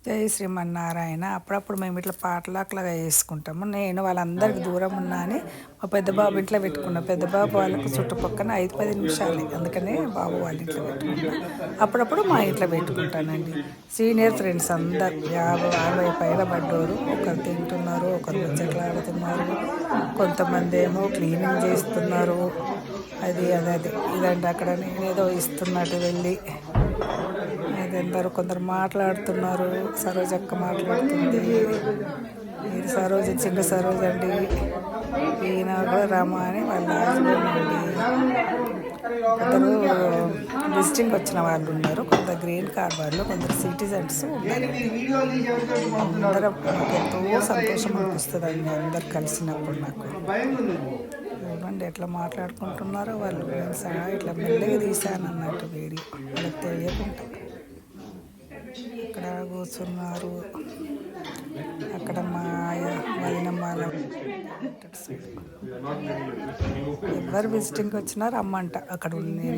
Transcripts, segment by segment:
జై శ్రీమన్నారాయణ. అప్పుడప్పుడు మేము ఇట్లా పాటలాగా వేసుకుంటాము. నేను వాళ్ళందరికి దూరం ఉన్నా అని మా పెద్ద బాబు ఇంట్లో పెట్టుకున్నా. పెద్ద బాబు వాళ్ళకు చుట్టుపక్కన 5-10 నిమిషాలు, అందుకనే బాబు వాళ్ళ ఇంట్లో పెట్టుకున్నా. అప్పుడప్పుడు మా ఇంట్లో పెట్టుకుంటానండి. సీనియర్ ఫ్రెండ్స్ అందరు 50-60 పైన పడ్డోరు. ఒకరు తింటున్నారు, ఒకరు ముచ్చట్లాడుతున్నారు, కొంతమంది ఏమో క్లీనింగ్ చేస్తున్నారు. అది ఇదంటే అక్కడ నేనేదో ఇస్తున్నట్టు వెళ్ళి అందరూ కొందరు మాట్లాడుతున్నారు. సరోజక్క మాట్లాడుతుంది. ఇది సరోజ, చిన్న సరోజ అండి. ఈయన కూడా రమ అని వాళ్ళ హస్బెండ్ అండి. కొందరు విజిటింగ్ వచ్చిన వాళ్ళు ఉన్నారు, కొందరు గ్రీన్ కార్డ్ వాళ్ళు, కొందరు సిటిజన్స్ ఉన్నారు. అందరం ఎంతో సంతోషం అనిపిస్తుంది అండి అందరు కలిసినప్పుడు. నాకు చూడండి ఎట్లా మాట్లాడుకుంటున్నారో వాళ్ళు. ఇట్లా మెల్లగా తీసాను అన్నట్టు వీడియో, వాళ్ళకి తెలియకుండా. ఇక్కడ కూర్చున్నారు. అక్కడ మా వదినమ్మాల ఎవరు విజిటింగ్కి వచ్చినా రమ్మంట. అక్కడ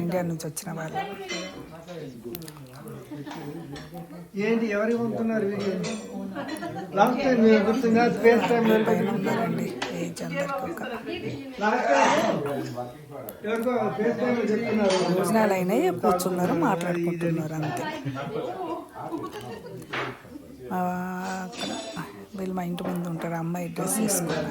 ఇండియా నుంచి వచ్చిన వాళ్ళు. ఏంటి ఎవరు పంపుతున్నారు? పైన ఉన్నారండి ఏజ్ అందరికి. భోజనాలు అయినాయి, కూర్చున్నారు, మాట్లాడుకుంటున్నారు అంతే. అక్కడ వీళ్ళు మా ఇంటి ముందు ఉంటారు. అమ్మాయి డ్రెస్ తీసుకున్నారు.